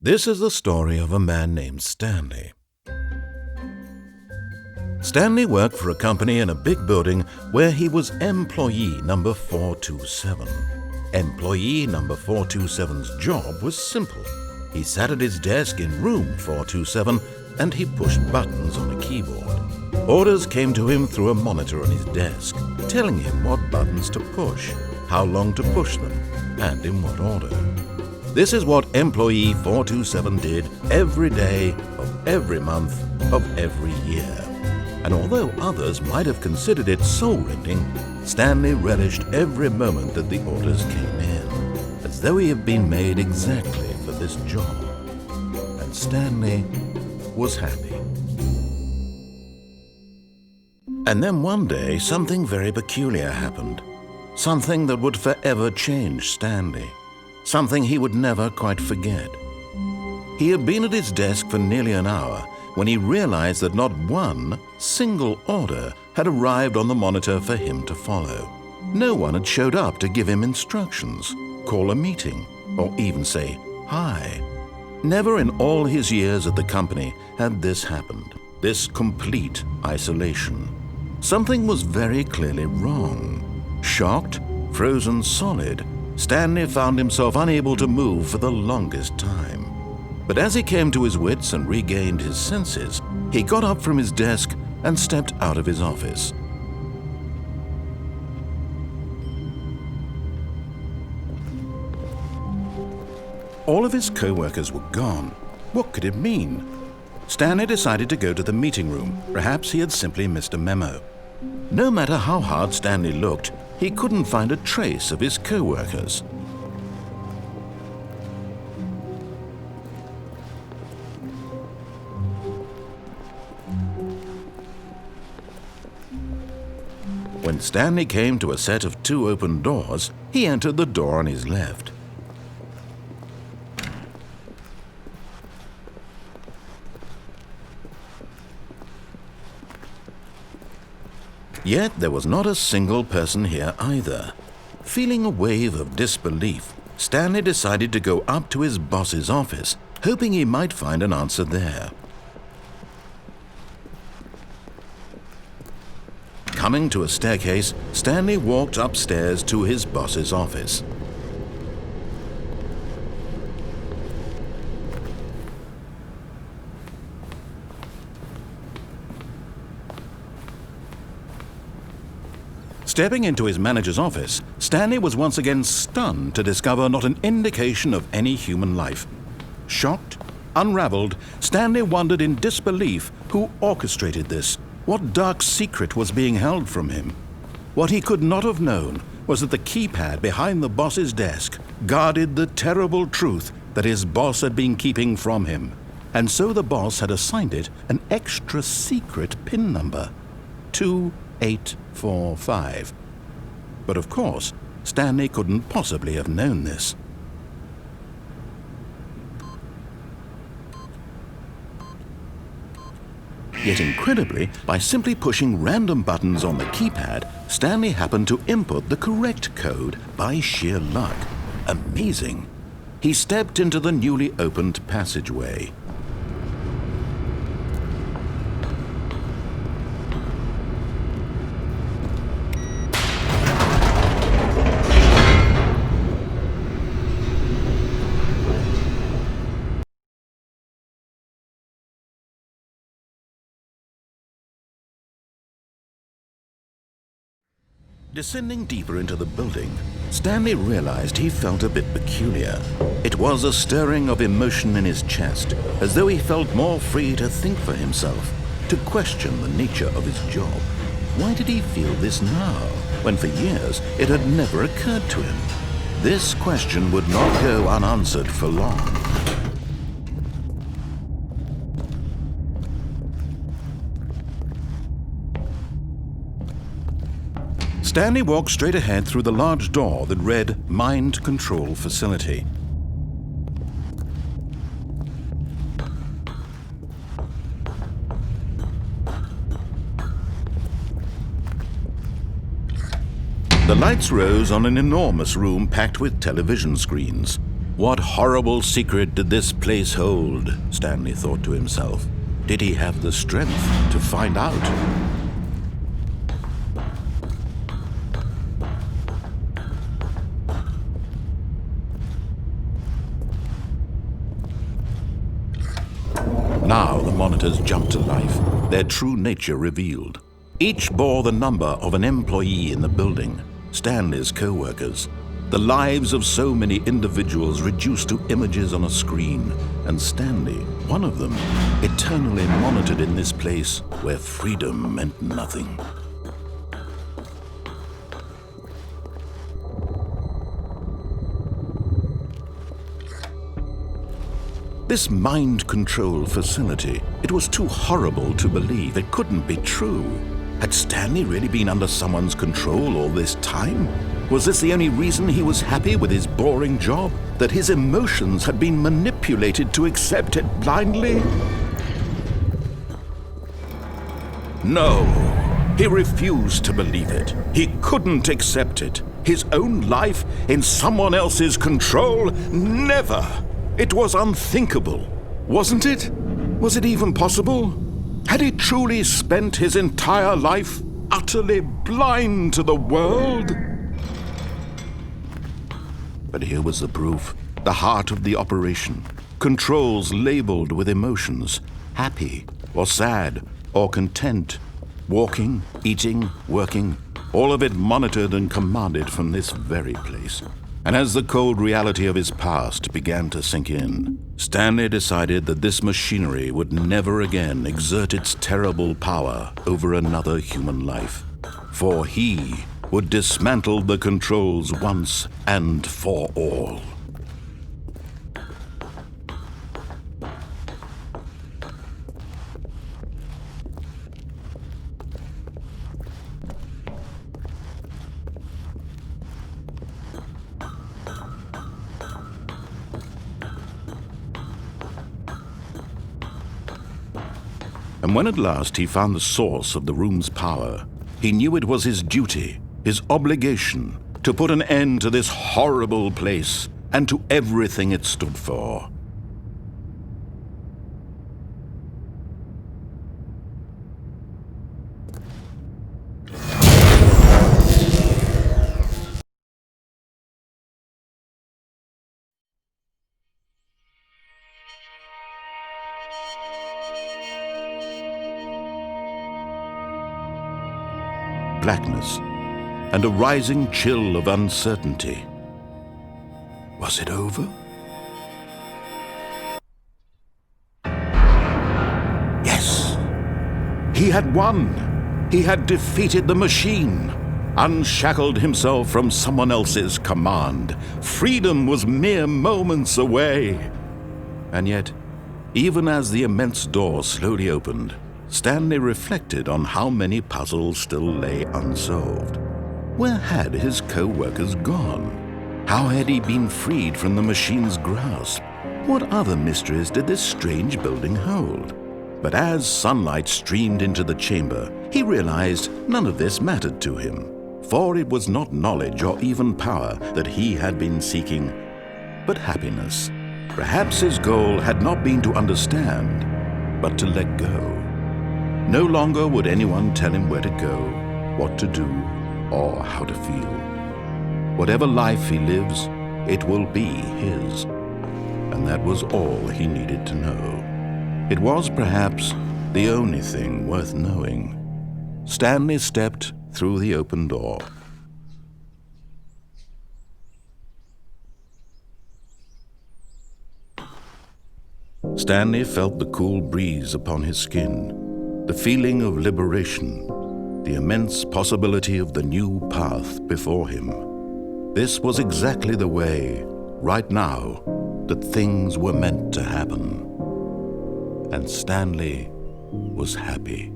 This is the story of a man named Stanley. Stanley worked for a company in a big building where he was employee number 427. Employee number 427's job was simple. He sat at his desk in room 427 and he pushed buttons on a keyboard. Orders came to him through a monitor on his desk, telling him what buttons to push, how long to push them, and in what order. This is what employee 427 did every day of every month of every year. And although others might have considered it soul-rending, Stanley relished every moment that the orders came in, as though he had been made exactly for this job. And Stanley was happy. And then one day, something very peculiar happened. Something that would forever change Stanley. Something he would never quite forget. He had been at his desk for nearly an hour when he realized that not one single order had arrived on the monitor for him to follow. No one had showed up to give him instructions, call a meeting, or even say hi. Never in all his years at the company had this happened, this complete isolation. Something was very clearly wrong. Shocked, frozen solid, Stanley found himself unable to move for the longest time. But as he came to his wits and regained his senses, he got up from his desk and stepped out of his office. All of his co-workers were gone. What could it mean? Stanley decided to go to the meeting room. Perhaps he had simply missed a memo. No matter how hard Stanley looked, he couldn't find a trace of his co-workers. When Stanley came to a set of 2 open doors, he entered the door on his left. Yet there was not a single person here either. Feeling a wave of disbelief, Stanley decided to go up to his boss's office, hoping he might find an answer there. Coming to a staircase, Stanley walked upstairs to his boss's office. Stepping into his manager's office, Stanley was once again stunned to discover not an indication of any human life. Shocked, unraveled, Stanley wondered in disbelief who orchestrated this. What dark secret was being held from him? What he could not have known was that the keypad behind the boss's desk guarded the terrible truth that his boss had been keeping from him. And so the boss had assigned it an extra secret PIN number, 2845. But of course, Stanley couldn't possibly have known this. Yet incredibly, by simply pushing random buttons on the keypad, Stanley happened to input the correct code by sheer luck. Amazing! He stepped into the newly opened passageway. Descending deeper into the building, Stanley realized he felt a bit peculiar. It was a stirring of emotion in his chest, as though he felt more free to think for himself, to question the nature of his job. Why did he feel this now, when for years it had never occurred to him? This question would not go unanswered for long. Stanley walked straight ahead through the large door that read Mind Control Facility. The lights rose on an enormous room packed with television screens. What horrible secret did this place hold? Stanley thought to himself. Did he have the strength to find out? Now the monitors jumped to life, their true nature revealed. Each bore the number of an employee in the building, Stanley's co-workers. The lives of so many individuals reduced to images on a screen, and Stanley, one of them, eternally monitored in this place where freedom meant nothing. This mind control facility, it was too horrible to believe. It couldn't be true. Had Stanley really been under someone's control all this time? Was this the only reason he was happy with his boring job? That his emotions had been manipulated to accept it blindly? No, he refused to believe it. He couldn't accept it. His own life in someone else's control? Never! It was unthinkable, wasn't it? Was it even possible? Had he truly spent his entire life utterly blind to the world? But here was the proof, the heart of the operation. Controls labeled with emotions, happy or sad or content, walking, eating, working, all of it monitored and commanded from this very place. And as the cold reality of his past began to sink in, Stanley decided that this machinery would never again exert its terrible power over another human life. For he would dismantle the controls once and for all. And when at last he found the source of the room's power, he knew it was his duty, his obligation, to put an end to this horrible place and to everything it stood for. Blackness, and a rising chill of uncertainty. Was it over? Yes! He had won! He had defeated the machine, unshackled himself from someone else's command. Freedom was mere moments away. And yet, even as the immense door slowly opened, Stanley reflected on how many puzzles still lay unsolved. Where had his co-workers gone? How had he been freed from the machine's grasp? What other mysteries did this strange building hold? But as sunlight streamed into the chamber, he realized none of this mattered to him, for it was not knowledge or even power that he had been seeking, but happiness. Perhaps his goal had not been to understand, but to let go. No longer would anyone tell him where to go, what to do, or how to feel. Whatever life he lives, it will be his. And that was all he needed to know. It was perhaps the only thing worth knowing. Stanley stepped through the open door. Stanley felt the cool breeze upon his skin, the feeling of liberation, the immense possibility of the new path before him. This was exactly the way, right now, that things were meant to happen. And Stanley was happy.